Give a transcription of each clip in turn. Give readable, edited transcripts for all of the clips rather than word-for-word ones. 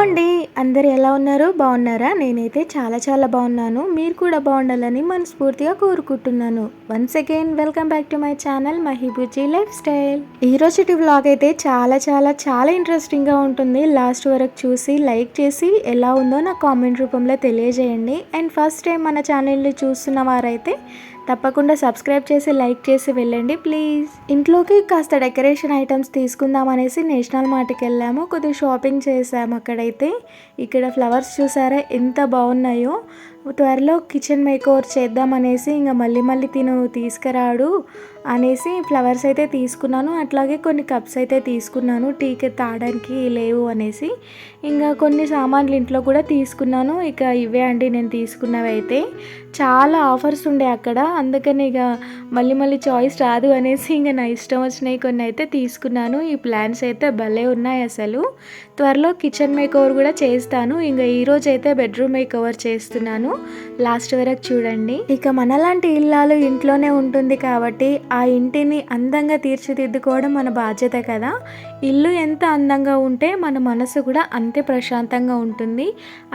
అండి. అందరూ ఎలా ఉన్నారు? బాగున్నారా? నేనైతే చాలా బాగున్నాను. మీరు కూడా బాగుండాలని మనస్ఫూర్తిగా కోరుకుంటున్నాను. Once again welcome back to my channel Mahibooji lifestyle. ఈరోజుటి వ్లాగ్ అయితే చాలా ఇంట్రెస్టింగ్గా ఉంటుంది. లాస్ట్ వరకు చూసి లైక్ చేసి ఎలా ఉందో నా కామెంట్ రూపంలో తెలియజేయండి. అండ్ ఫస్ట్ టైం మన ఛానల్ని చూస్తున్న వారైతే తప్పకుండా సబ్స్క్రైబ్ చేసి లైక్ చేసి వెళ్ళండి ప్లీజ్. ఇంట్లోకి కాస్త డెకరేషన్ ఐటమ్స్ తీసుకుందాం అనేసి నేషనల్ మార్ట్కి వెళ్ళాము. కొద్దిగా షాపింగ్ చేసాము. అక్కడైతే ఇక్కడ ఫ్లవర్స్ చూసారా ఎంత బాగున్నాయో. త్వరలో కిచెన్ మేక్ ఓవర్ చేద్దాం అనేసి ఇంకా మళ్ళీ తిను తీసుకురాడు అనేసి ఫ్లవర్స్ అయితే తీసుకున్నాను. అట్లాగే కొన్ని కప్స్ అయితే తీసుకున్నాను, టీకి తాగడానికి లేవు అనేసి. ఇంకా కొన్ని సామాన్లు ఇంట్లో కూడా తీసుకున్నాను. ఇక ఇవే అండి నేను తీసుకున్నవి. అయితే చాలా ఆఫర్స్ ఉండే అక్కడ, అందుకని ఇక మళ్ళీ చాయిస్ రాదు అనేసి ఇంకా నా ఇష్టం వచ్చినాయి కొన్ని అయితే తీసుకున్నాను. ఈ ప్లాన్స్ అయితే భలే ఉన్నాయి అసలు. త్వరలో కిచెన్ మేక్ ఓవర్ కూడా చేస్తాను. ఇంకా ఈరోజు అయితే బెడ్రూమ్ మేక్ ఓవర్ చేస్తున్నాను. లాస్ట్ వరకు చూడండి. ఇక మనలాంటి ఇల్లాలు ఇంట్లోనే ఉంటుంది కాబట్టి ఆ ఇంటిని అందంగా తీర్చిదిద్దుకోవడం మన బాధ్యత కదా. ఇల్లు ఎంత అందంగా ఉంటే మన మనసు కూడా అంతే ప్రశాంతంగా ఉంటుంది.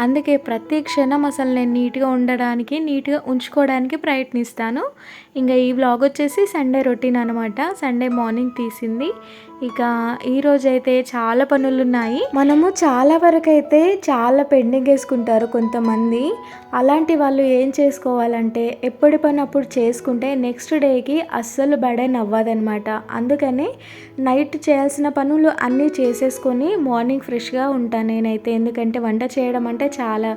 అందుకే ప్రతి క్షణం అసలు నేను నీట్గా ఉండడానికి, నీట్గా ఉంచుకోవడానికి ప్రయత్నిస్తాను. ఇంకా ఈ వ్లాగ్ వచ్చేసి సండే రొటీన్ అనమాట. సండే మార్నింగ్ తీసింది. ఇక ఈరోజైతే చాలా పనులు ఉన్నాయి. మనము చాలా వరకు అయితే చాలా పెండింగ్ వేసుకుంటారు కొంతమంది. అలాంటి వాళ్ళు ఏం చేసుకోవాలంటే ఎప్పటి పని అప్పుడు చేసుకుంటే నెక్స్ట్ డేకి అస్సలు బర్డెన్ అవ్వదనమాట. అందుకని నైట్ చేయాల్సిన పనులు అన్నీ చేసేసుకొని మార్నింగ్ ఫ్రెష్గా ఉంటాను నేనైతే. ఎందుకంటే వంట చేయడం అంటే చాలా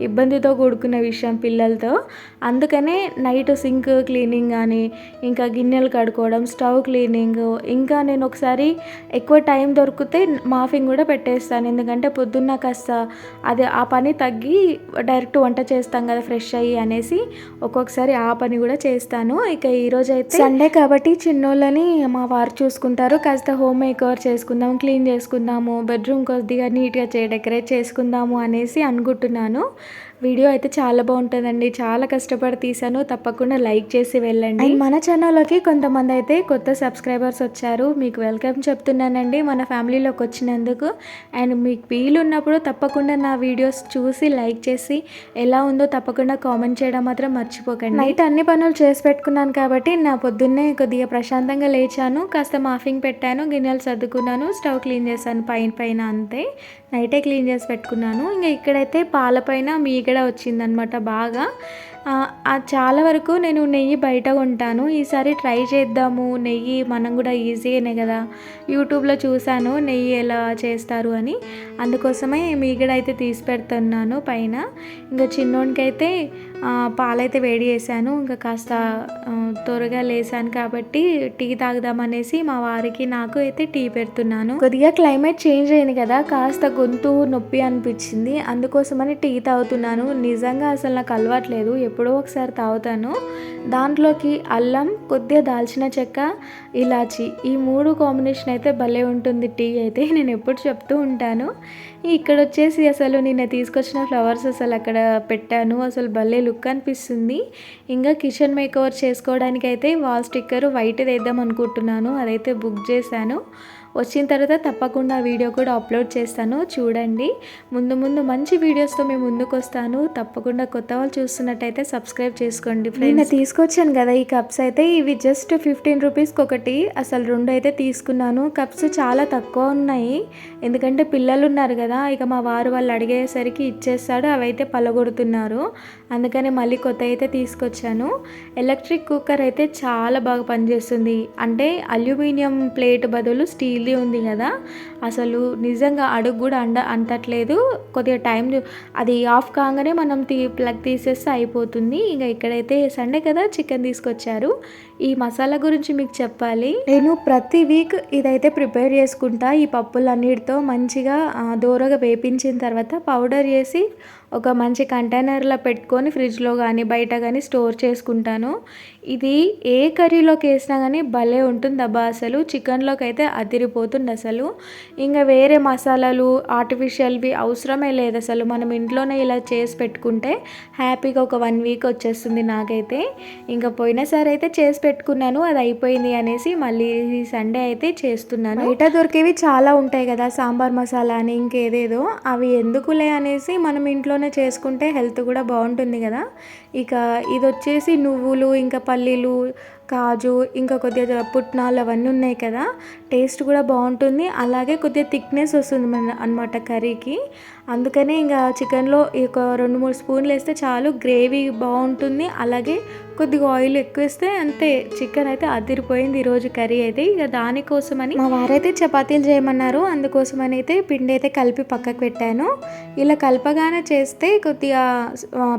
ఇబ్బందితో కూడుకున్న విషయం పిల్లలతో. అందుకనే నైట్ సింక్ క్లీనింగ్ కానీ, ఇంకా గిన్నెలు కడుక్కోవడం, స్టవ్ క్లీనింగ్, ఇంకా నేను ఒకసారి ఎక్కువ టైం దొరికితే మాఫింగ్ కూడా పెట్టేస్తాను. ఎందుకంటే పొద్దున్న కాస్త అది ఆ పని తగ్గి డైరెక్ట్ వంట చేస్తాం కదా ఫ్రెష్ అయ్యి అనేసి ఒక్కొక్కసారి ఆ పని కూడా చేస్తాను. ఇక ఈరోజు అయితే సండే కాబట్టి చిన్నోళ్ళని మా వారు చూసుకుంటారు. కాస్త హోమ్ మేక్ ఓవర్ చేసుకుందాం, క్లీన్ చేసుకుందాము, బెడ్రూమ్ కొద్దిగా నీట్గా డెకరేట్ చేసుకుందాము అనేసి అనుకుంటున్నాను. వీడియో అయితే చాలా బాగుంటుందండి. చాలా కష్టపడి తీసాను. తప్పకుండా లైక్ చేసి వెళ్ళండి. అండ్ మన ఛానల్లోకి కొంతమంది అయితే కొత్త సబ్స్క్రైబర్స్ వచ్చారు. మీకు వెల్కమ్ చెప్తున్నానండి మన ఫ్యామిలీలోకి వచ్చినందుకు. అండ్ మీకు వీలున్నప్పుడు తప్పకుండా నా వీడియోస్ చూసి లైక్ చేసి ఎలా ఉందో తప్పకుండా కామెంట్ చేయడం మాత్రం మర్చిపోకండి. నైట్ అన్ని పనులు చేసి పెట్టుకున్నాను కాబట్టి నా పొద్దున్నే కొద్దిగా ప్రశాంతంగా లేచాను. కాస్త మాఫింగ్ పెట్టాను, గిన్నెలు సర్దుకున్నాను, స్టవ్ క్లీన్ చేశాను పైన అంతే. నైటే క్లీన్ చేసి పెట్టుకున్నాను. ఇంకా ఇక్కడైతే పాలపైన మీగడ వచ్చిందనమాట బాగా. చాలా వరకు నేను నెయ్యి బయట కొంటాను. ఈసారి ట్రై చేద్దాము. నెయ్యి మనం కూడా ఈజీగానే కదా, యూట్యూబ్లో చూశాను నెయ్యి ఎలా చేస్తారు అని. అందుకోసమే మీగడ అయితే తీసి పెడుతున్నాను పైన. ఇంకా చిన్నోడికైతే పాలైతే వేడి చేశాను. ఇంకా కాస్త త్వరగా లేసాను కాబట్టి టీ తాగుదామనేసి మా వారికి నాకు అయితే టీ పెడుతున్నాను. కొద్దిగా క్లైమేట్ చేంజ్ అయింది కదా, కాస్త గొంతు నొప్పి అనిపించింది. అందుకోసమని టీ తాగుతున్నాను. నిజంగా అసలు నాకు అలవాట్లేదు, ఎప్పుడో ఒకసారి తాగుతాను. దాంట్లోకి అల్లం, కొద్దిగా దాల్చిన చెక్క, ఇలాచి, ఈ 3 కాంబినేషన్ అయితే భలే ఉంటుంది టీ అయితే. నేను ఎప్పుడు చెప్తూ ఉంటాను. ఇక్కడ వచ్చేసి అసలు నిన్న తీసుకొచ్చిన ఫ్లవర్స్ అసలు అక్కడ పెట్టాను. అసలు భలే లుక్ అనిపిస్తుంది. ఇంకా కిచెన్ మేక్ ఓవర్ చేసుకోవడానికి అయితే వాల్ స్టిక్కర్ వైట్ వేద్దాం అనుకుంటున్నాను. అదైతే బుక్ చేశాను. వచ్చిన తర్వాత తప్పకుండా ఆ వీడియో కూడా అప్లోడ్ చేస్తాను, చూడండి. ముందు మంచి వీడియోస్తో మేము ముందుకు వస్తాను. తప్పకుండా కొత్త వాళ్ళు చూస్తున్నట్టయితే సబ్స్క్రైబ్ చేసుకోండి ఫ్రెండ్స్. నేను తీసుకొచ్చాను కదా ఈ కప్స్ అయితే, ఇవి జస్ట్ 15 రూపీస్కి ఒకటి. అసలు 2 అయితే తీసుకున్నాను. కప్స్ చాలా తక్కువ ఉన్నాయి, ఎందుకంటే పిల్లలు ఉన్నారు కదా. ఇక మా వారు వాళ్ళు అడిగేసరికి ఇచ్చేస్తాడు, అవైతే పలగొడుతున్నారు. అందుకని మళ్ళీ కొత్త అయితే తీసుకొచ్చాను. ఎలక్ట్రిక్ కుక్కర్ అయితే చాలా బాగా పనిచేస్తుంది. అంటే అల్యూమినియం ప్లేట్ బదులు స్టీల్ ఉంది కదా, అసలు నిజంగా అడుగు కూడా అంటట్లేదు. కొద్దిగా టైం అది ఆఫ్ కాగానే మనం ప్లగ్ తీసేస్తే అయిపోతుంది. ఇంకా ఇక్కడైతే సండే కదా చికెన్ తీసుకొచ్చారు. ఈ మసాలా గురించి మీకు చెప్పాలి. నేను ప్రతి వీక్ ఇదైతే ప్రిపేర్ చేసుకుంటా. ఈ పప్పులన్నిటితో మంచిగా దోరగా వేపించిన తర్వాత పౌడర్ చేసి ఒక మంచి కంటైనర్లో పెట్టుకొని ఫ్రిడ్జ్లో కానీ బయట కానీ స్టోర్ చేసుకుంటాను. ఇది ఏ కర్రీలోకి వేసినా కానీ భలే ఉంటుంది అబ్బా. అసలు చికెన్లోకి అయితే అదిరిపోతుంది అసలు. ఇంకా వేరే మసాలాలు ఆర్టిఫిషియల్వి అవసరమే లేదు అసలు. మనం ఇంట్లోనే ఇలా చేసి పెట్టుకుంటే హ్యాపీగా ఒక 1 వీక్ వచ్చేస్తుంది నాకైతే. ఇంకా పోయినసారి అయితే చేసి పెట్టుకున్నాను, అది అయిపోయింది అనేసి మళ్ళీ ఈ సండే అయితే చేస్తున్నాను. బయట దొరికేవి చాలా ఉంటాయి కదా, సాంబార్ మసాలా అని ఇంకేదేదో, అవి ఎందుకులే అనేసి మనం ఇంట్లోనే చేసుకుంటే హెల్త్ కూడా బాగుంటుంది కదా. ఇక ఇది వచ్చేసి నువ్వులు, ఇంకా పల్లీలు, కాజు, ఇంకా కొద్దిగా పుట్నాలు అవన్నీ ఉన్నాయి కదా, టేస్ట్ కూడా బాగుంటుంది. అలాగే కొద్దిగా థిక్నెస్ వస్తుంది అనమాట కర్రీకి. అందుకనే ఇంకా చికెన్లో ఒక 2-3 స్పూన్లు వేస్తే చాలు, గ్రేవీ బాగుంటుంది. అలాగే కొద్దిగా ఆయిల్ ఎక్కువ వేస్తే అంతే, చికెన్ అయితే అదిరిపోయింది ఈరోజు కర్రీ అయితే. ఇక దానికోసమని మా వారైతే చపాతీలు చేయమన్నారు, అందుకోసమని అయితే పిండి అయితే కలిపి పక్కకు పెట్టాను. ఇలా కలపగానే చేస్తే కొద్దిగా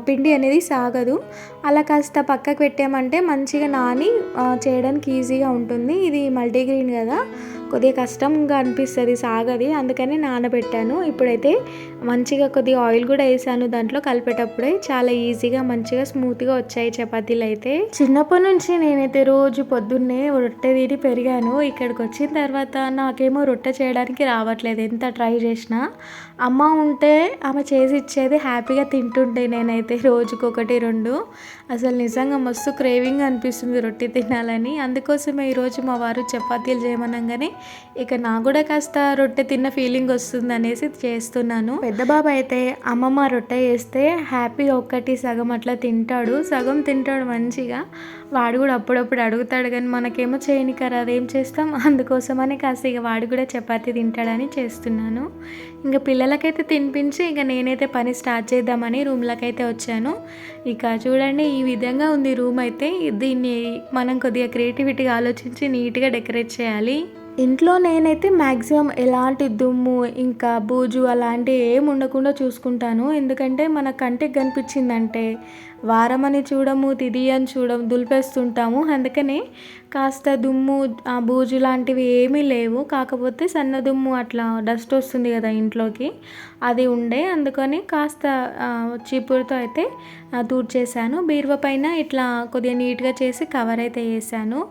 పిండి అనేది సాగదు. అలా కాస్త పక్కకు పెట్టామంటే మంచిగా నాని చేయడానికి ఈజీగా ఉంటుంది. ఇది మల్టీగ్రెయిన్ కదా, కొద్దిగా కష్టంగా అనిపిస్తుంది, సాగది, అందుకని నానబెట్టాను. ఇప్పుడైతే మంచిగా కొద్దిగా ఆయిల్ కూడా వేసాను దాంట్లో కలిపేటప్పుడే, చాలా ఈజీగా మంచిగా స్మూత్గా వచ్చాయి చపాతీలు అయితే. చిన్నప్పటి నుంచి నేనైతే రోజు పొద్దున్నే రొట్టె తిని పెరిగాను. ఇక్కడికి వచ్చిన తర్వాత నాకేమో రొట్టె చేయడానికి రావట్లేదు, ఎంత ట్రై చేసినా. అమ్మ ఉంటే ఆమె చేసి ఇచ్చేది, హ్యాపీగా తింటుంటే నేనైతే రోజుకి 1-2. అసలు నిజంగా మస్తు క్రేవింగ్ అనిపిస్తుంది రొట్టె తినాలని. అందుకోసమే ఈరోజు మా వారు చపాతీలు చేయమనగానే ఇక నాకు కూడా కాస్త రొట్టె తిన్న ఫీలింగ్ వస్తుంది అనేసి చేస్తున్నాను. పెద్ద బాబు అయితే అమ్మమ్మ రొట్టె చేస్తే హ్యాపీగా ఒక్కటి సగం అట్లా తింటాడు, సగం తింటాడు మంచిగా. వాడు కూడా అప్పుడప్పుడు అడుగుతాడు, కానీ మనకేమో చేయనిక రాదు, ఏం చేస్తాం. అందుకోసమని కాస్త ఇక వాడు కూడా చపాతీ తింటాడని చేస్తున్నాను. ఇంకా పిల్లలకైతే తినిపించి ఇక నేనైతే పని స్టార్ట్ చేద్దామని రూమ్లోకి అయితే వచ్చాను. ఇక చూడండి ఈ విధంగా ఉంది రూమ్ అయితే. దీన్ని మనం కొద్దిగా క్రియేటివిటీగా ఆలోచించి నీట్గా డెకరేట్ చేయాలి. ఇంట్లో నేనైతే మ్యాక్సిమం ఎలాంటి దుమ్ము ఇంకా బూజు అలాంటివి ఏమి ఉండకుండా చూసుకుంటాను. ఎందుకంటే మన కంటికి కనిపించిందంటే వారమని చూడము, తిది అని చూడము, దులిపేస్తుంటాము. అందుకనే కాస్త దుమ్ము బూజు లాంటివి ఏమీ లేవు. కాకపోతే సన్న దుమ్ము అట్లా డస్ట్ వస్తుంది కదా ఇంట్లోకి, అది ఉండే, అందుకని కాస్త చీపురుతో అయితే తూడ్చేసాను. బీరువా పైన ఇట్లా కొద్దిగా నీట్గా చేసి కవర్ అయితే వేసాను.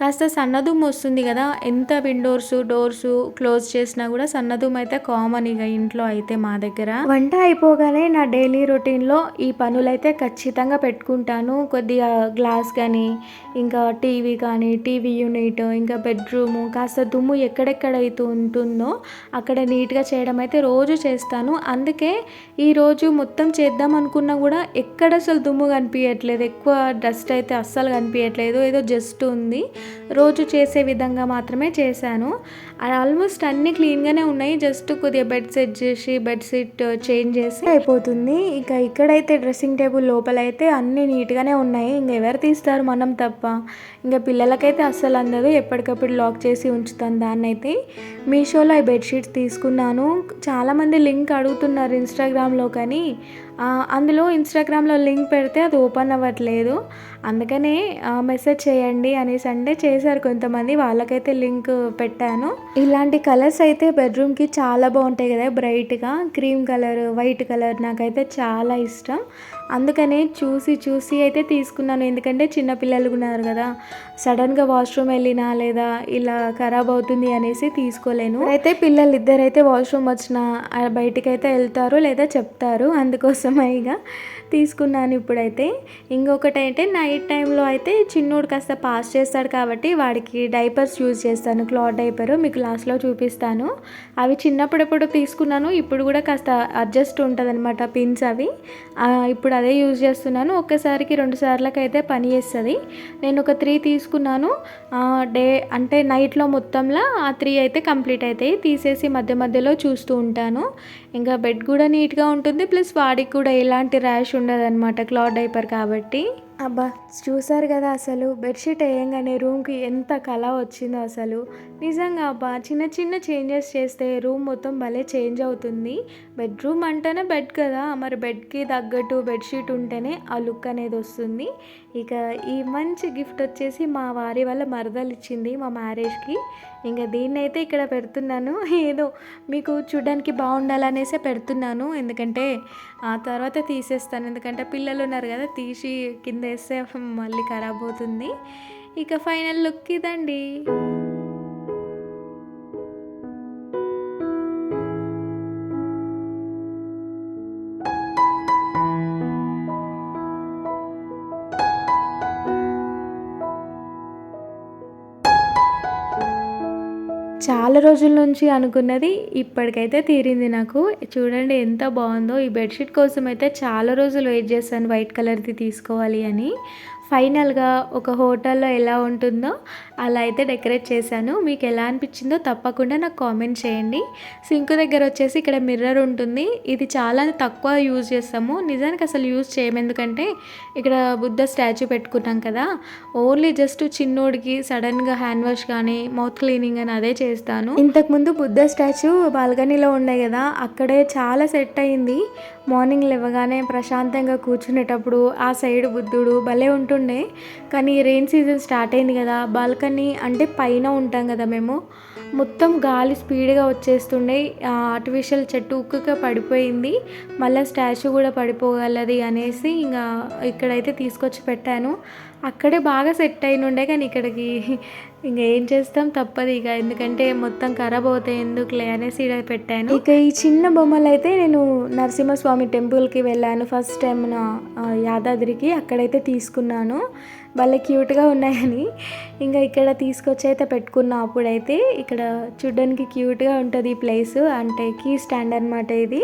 కాస్త సన్నదుమ్ము వస్తుంది కదా, ఎంత విండోర్స్ డోర్స్ క్లోజ్ చేసినా కూడా సన్నదుమ్ము అయితే కామన్ ఇక ఇంట్లో అయితే మా దగ్గర. వంట అయిపోగానే నా డైలీ రొటీన్లో ఈ పనులైతే ఖచ్చితంగా పెట్టుకుంటాను. కొద్దిగా గ్లాస్ కానీ, ఇంకా టీవీ కానీ, టీవీ యూనిట్, ఇంకా బెడ్రూము, కాస్త దుమ్ము ఎక్కడెక్కడ అయితే ఉంటుందో అక్కడ నీట్గా చేయడం అయితే రోజు చేస్తాను. అందుకే ఈరోజు మొత్తం చేద్దాం అనుకున్నా కూడా ఎక్కడ అసలు దుమ్ము కనిపించట్లేదు, ఎక్కువ డస్ట్ అయితే అస్సలు కనిపించట్లేదు, ఏదో జస్ట్ ఉంది. రోజు చేసే విధంగా మాత్రమే చేశాను. ఆల్మోస్ట్ అన్నీ క్లీన్గానే ఉన్నాయి, జస్ట్ కొద్దిగా బెడ్ సెట్ చేసి బెడ్షీట్ చేంజ్ చేసి అయిపోతుంది. ఇక ఇక్కడైతే డ్రెస్సింగ్ టేబుల్ లోపల అయితే అన్నీ నీట్గానే ఉన్నాయి, ఇంక ఎవరు తీస్తారు మనం తప్ప. ఇంకా పిల్లలకైతే అస్సలు అందదు, ఎప్పటికప్పుడు లాక్ చేసి ఉంచుతాను దాన్ని అయితే. మీషోలో ఈ బెడ్షీట్స్ తీసుకున్నాను. చాలామంది లింక్ అడుగుతున్నారు ఇన్స్టాగ్రామ్లో, కానీ అందులో ఇన్స్టాగ్రామ్లో లింక్ పెడితే అది ఓపెన్ అవ్వట్లేదు. అందుకనే మెసేజ్ చేయండి అనేసి అంటే చేశారు కొంతమంది, వాళ్ళకైతే లింక్ పెట్టాను. ఇలాంటి కలర్స్ అయితే బెడ్రూమ్కి చాలా బాగుంటాయి కదా, బ్రైట్గా క్రీమ్ కలర్, వైట్ కలర్ నాకైతే చాలా ఇష్టం. అందుకనే చూసి అయితే తీసుకున్నాను. ఎందుకంటే చిన్నపిల్లలు ఉన్నారు కదా, సడన్గా వాష్రూమ్ వెళ్ళినా లేదా ఇలా ఖరాబ్ అవుతుంది అనేసి తీసుకోలేను. అయితే పిల్లలు ఇద్దరైతే వాష్రూమ్ వచ్చినా బయటికి అయితే వెళ్తారు లేదా చెప్తారు, అందుకోసమే ఇక తీసుకున్నాను ఇప్పుడైతే. ఇంకొకటి అయితే నైట్ టైంలో అయితే చిన్నోడు కాస్త పాస్ చేస్తాడు కాబట్టి వాడికి డైపర్స్ యూజ్ చేస్తాను, క్లాత్ డైపర్, మీకు లాస్ట్లో చూపిస్తాను. అవి చిన్నప్పుడెప్పుడు తీసుకున్నాను, ఇప్పుడు కూడా కాస్త అడ్జస్ట్ ఉంటుంది అనమాట పిన్స్ అవి, ఇప్పుడు అదే యూజ్ చేస్తున్నాను. ఒక్కసారికి 2 సార్లకి అయితే పని చేస్తుంది. నేను ఒక 3 తీసుకున్నాను, డే అంటే నైట్లో మొత్తంలో ఆ 3 అయితే కంప్లీట్ అవుతాయి. తీసేసి మధ్య మధ్యలో చూస్తూ ఉంటాను. ఇంకా బెడ్ కూడా నీట్గా ఉంటుంది, ప్లస్ వాడికి కూడా ఎలాంటి ర్యాష్ ఉండదన్నమాట క్లాత్ డైపర్ కాబట్టి. అబ్బా చూసారు కదా, అసలు బెడ్షీట్ వేయంగానే రూమ్కి ఎంత కళ వచ్చిందో అసలు. నిజంగా అబ్బా చిన్న చిన్న చేంజెస్ చేస్తే రూమ్ మొత్తం భలే చేంజ్ అవుతుంది. బెడ్రూమ్ అంటేనే బెడ్ కదా, మరి బెడ్కి తగ్గట్టు బెడ్షీట్ ఉంటేనే ఆ లుక్ అనేది వస్తుంది. ఇక ఈ మంచి గిఫ్ట్ వచ్చేసి మా వారి వాళ్ళ మరదలు ఇచ్చింది మా మ్యారేజ్కి. ఇంకా దీన్ని అయితే ఇక్కడ పెడుతున్నాను, ఏదో మీకు చూడడానికి బాగుండాలనేసే పెడుతున్నాను. ఎందుకంటే ఆ తర్వాత తీసేస్తాను, ఎందుకంటే పిల్లలు ఉన్నారు కదా, తీసి కింద ముందు వేస్తే మళ్ళీ ఖరాబ్ అవుతుంది. ఇక ఫైనల్ లుక్ ఇదండి. చాలా రోజుల నుంచి అనుకున్నది ఇప్పటికైతే తీరింది నాకు. చూడండి ఎంత బాగుందో. ఈ బెడ్షీట్ కోసం అయితే చాలా రోజులు వెయిట్ చేశాను వైట్ కలర్ది తీసుకోవాలి అని. ఫైనల్గా ఒక హోటల్లో ఎలా ఉంటుందో అలా అయితే డెకరేట్ చేశాను. మీకు ఎలా అనిపించిందో తప్పకుండా నాకు కామెంట్ చేయండి. సింక్ దగ్గర వచ్చేసి ఇక్కడ మిర్రర్ ఉంటుంది. ఇది చాలా తక్కువ యూజ్ చేస్తాము, నిజానికి అసలు యూజ్ చేయము. ఎందుకంటే ఇక్కడ బుద్ధ స్టాచ్యూ పెట్టుకున్నాం కదా, ఓన్లీ జస్ట్ చిన్నోడికి సడన్గా హ్యాండ్ వాష్ కానీ మౌత్ క్లీనింగ్ అని అదే చేస్తాను. ఇంతకుముందు బుద్ధ స్టాచ్యూ బాల్కనీలో ఉండే కదా, అక్కడే చాలా సెట్ అయింది. మార్నింగ్ లేవగానే ప్రశాంతంగా కూర్చునేటప్పుడు ఆ సైడ్ బుద్ధుడు భలే ఉంటుండే. కానీ రెయిన్ సీజన్ స్టార్ట్ అయింది కదా, బాల్కనీ అంటే పైన ఉంటాం కదా మేము, మొత్తం గాలి స్పీడ్గా వచ్చేస్తుండే. ఆర్టిఫిషియల్ చెట్టు ఉక్కుగా పడిపోయింది, మళ్ళీ స్టాచ్యూ కూడా పడిపోగలది అనేసి ఇంకా ఇక్కడైతే తీసుకొచ్చి పెట్టాను. అక్కడే బాగా సెట్ అయినుండే, కానీ ఇక్కడికి ఇంకా ఏం చేస్తాం, తప్పదు ఇక, ఎందుకంటే మొత్తం ఖరాబ్ అవుతాయి ఎందుకులే అనేసి ఇక్కడ పెట్టాను. ఇక ఈ చిన్న బొమ్మలు అయితే నేను నరసింహస్వామి టెంపుల్కి వెళ్ళాను ఫస్ట్ టైం నా యాదాద్రికి, అక్కడైతే తీసుకున్నాను. భలే క్యూట్గా ఉన్నాయని ఇంకా ఇక్కడ తీసుకొచ్చి అయితే పెట్టుకున్నా. అప్పుడైతే ఇక్కడ చూడడానికి క్యూట్గా ఉంటుంది ఈ ప్లేస్, అంటే కీ స్టాండ్ అనమాట, ఇది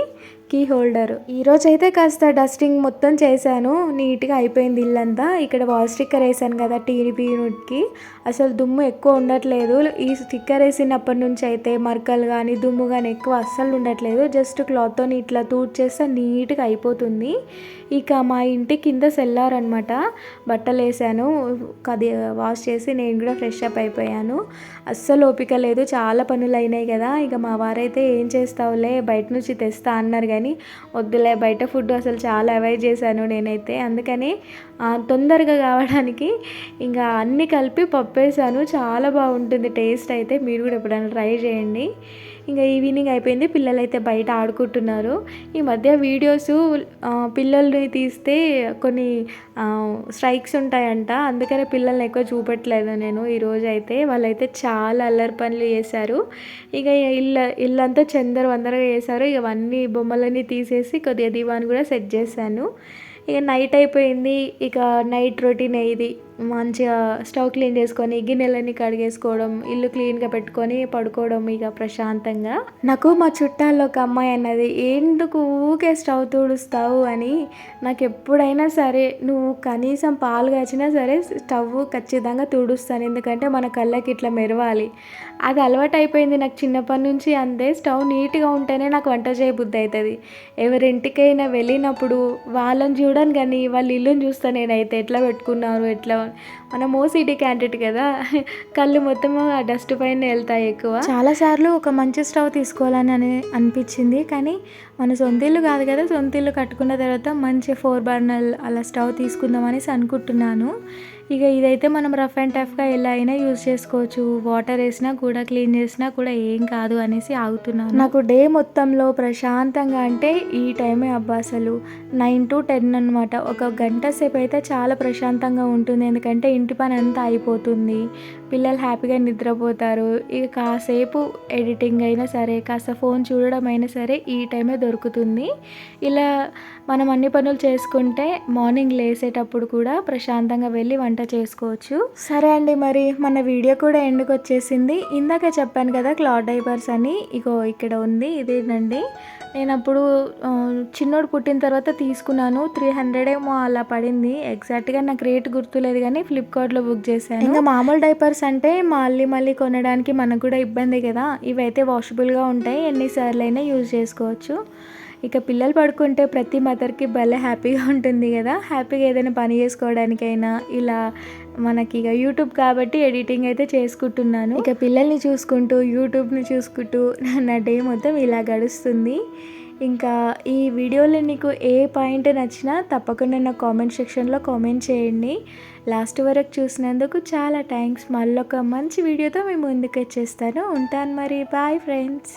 కీ హోల్డర్. ఈరోజు అయితే కాస్త డస్టింగ్ మొత్తం చేశాను, నీట్గా అయిపోయింది ఇల్లంతా. ఇక్కడ వాల్ స్టిక్కర్ వేసాను కదా టీడీపీ యూనిట్కి, అసలు దుమ్ము ఎక్కువ ఉండట్లేదు. ఈ స్టిక్కర్ వేసినప్పటి నుంచి అయితే మరకలు కానీ దుమ్ము కానీ ఎక్కువ అస్సలు ఉండట్లేదు. జస్ట్ క్లాత్తో ఇట్లా చేస్తే నీట్గా అయిపోతుంది. ఇక మా ఇంటి కింద సెల్లార్ అనమాట, బట్టలు వేసాను, అది వాష్ చేసి నేను కూడా ఫ్రెష్ అప్ అయిపోయాను. అస్సలు ఓపిక లేదు, చాలా పనులు అయినాయి కదా. ఇక మా వారైతే ఏం చేస్తావులే బయట నుంచి తెస్తా అన్నారు, కానీ వద్దులే బయట ఫుడ్ అసలు చాలా అవాయిడ్ చేశాను నేనైతే. అందుకని తొందరగా కావడానికి ఇంకా అన్నీ కలిపి పప్పేసాను. చాలా బాగుంటుంది టేస్ట్ అయితే, మీరు కూడా ఎప్పుడైనా ట్రై చేయండి. ఇంకా ఈవినింగ్ అయిపోయింది, పిల్లలు అయితే బయట ఆడుకుంటున్నారు. ఈ మధ్య వీడియోస్ పిల్లల్ని తీస్తే కొన్ని స్ట్రైక్స్ ఉంటాయంట, అందుకనే పిల్లల్ని ఎక్కువ చూపెట్టలేదు నేను ఈరోజు అయితే. వాళ్ళైతే చాలా అల్లరి పనులు చేశారు. ఇక ఇల్లంతా వందరగా చేశారు. ఇక అవన్నీ బొమ్మలన్నీ తీసేసి కొద్దిగా దివాన్ కూడా సెట్ చేశాను. ఇక నైట్ అయిపోయింది, ఇక నైట్ రొటీన్ ఇది మంచిగా స్టవ్ క్లీన్ చేసుకొని గిన్నెలన్నీ కడిగేసుకోవడం, ఇల్లు క్లీన్గా పెట్టుకొని పడుకోవడం ఇక ప్రశాంతంగా. నాకు మా చుట్టాల్లో ఒక అమ్మాయి అన్నది, ఎందుకు ఊకే స్టవ్ తుడుస్తావు అని. నాకు ఎప్పుడైనా సరే నువ్వు కనీసం పాలు కాచినా సరే స్టవ్ ఖచ్చితంగా తుడుస్తాను, ఎందుకంటే మన కళ్ళకి ఇట్లా మెరవాలి. అది అలవాటు అయిపోయింది నాకు చిన్నప్పటి నుంచి. అంతే, స్టవ్ నీట్గా ఉంటేనే నాకు వంట చేయబుద్ధి అవుతుంది. ఎవరింటికైనా వెళ్ళినప్పుడు వాళ్ళని చూడను కానీ వాళ్ళ ఇల్లుని చూస్తా నేనైతే, ఎట్లా పెట్టుకున్నారు ఎట్లా. మనం ఓసిటీ క్యాండిడేట్ కదా, కళ్ళు మొత్తం ఆ డస్ట్ పైన వెళ్తాయి ఎక్కువ. చాలాసార్లు ఒక మంచి స్టవ్ తీసుకోవాలని అనిపించింది, కానీ మన సొంత ఇల్లు కాదు కదా, సొంత ఇల్లు కట్టుకున్న తర్వాత మంచి 4 బర్నర్ అలా స్టవ్ తీసుకుందాం అనేసి అనుకుంటున్నాను. ఇక ఇదైతే మనం రఫ్ అండ్ టఫ్గా ఎలా అయినా యూజ్ చేసుకోవచ్చు, వాటర్ వేసినా కూడా క్లీన్ చేసినా కూడా ఏం కాదు అనేసి ఆగుతున్నాను. నాకు డే మొత్తంలో ప్రశాంతంగా అంటే ఈ టైమే అబ్బా, అసలు 9 to 10 అనమాట. ఒక గంట సేపు అయితే చాలా ప్రశాంతంగా ఉంటుంది, ఎందుకంటే ఇంటి పని అంతా అయిపోతుంది, పిల్లలు హ్యాపీగా నిద్రపోతారు. ఇక కాసేపు ఎడిటింగ్ అయినా సరే, కాస్త ఫోన్ చూడడం అయినా సరే ఈ టైమే దొరుకుతుంది. ఇలా మనం అన్ని పనులు చేసుకుంటే మార్నింగ్ లేసేటప్పుడు కూడా ప్రశాంతంగా వెళ్ళి వంట చేసుకోవచ్చు. సరే అండి, మరి మన వీడియో కూడా ఎండ్కి వచ్చేసింది. ఇందాక చెప్పాను కదా క్లాత్ డైపర్స్ అని, ఇగో ఇక్కడ ఉంది, ఇదేనండి. నేను అప్పుడు చిన్నోడు పుట్టిన తర్వాత తీసుకున్నాను, 300 ఏమో అలా పడింది. ఎగ్జాక్ట్గా నాకు రేట్ గుర్తులేదు, కానీ ఫ్లిప్కార్ట్లో బుక్ చేశాను. ఇంకా మామూలు డైపర్స్ అంటే మళ్ళీ కొనడానికి మనకు కూడా ఇబ్బంది కదా, ఇవైతే వాషబుల్గా ఉంటాయి, ఎన్నిసార్లు అయినా యూజ్ చేసుకోవచ్చు. ఇక పిల్లలు పడుకుంటే ప్రతి మదర్కి భలే హ్యాపీగా ఉంటుంది కదా, హ్యాపీగా ఏదైనా పని చేసుకోవడానికైనా. ఇలా మనకి ఇక యూట్యూబ్ కాబట్టి ఎడిటింగ్ అయితే చేసుకుంటున్నాను. ఇక పిల్లల్ని చూసుకుంటూ యూట్యూబ్ని చూసుకుంటూ నా డే మొత్తం ఇలా గడుస్తుంది. ఇంకా ఈ వీడియోలో నీకు ఏ పాయింట్ నచ్చినా తప్పకుండా నా కామెంట్ సెక్షన్లో కామెంట్ చేయండి. లాస్ట్ వరకు చూసినందుకు చాలా థ్యాంక్స్. మళ్ళీ ఒక మంచి వీడియోతో మేము ముందుకు వచ్చేస్తాను. ఉంటాను మరి, బాయ్ ఫ్రెండ్స్.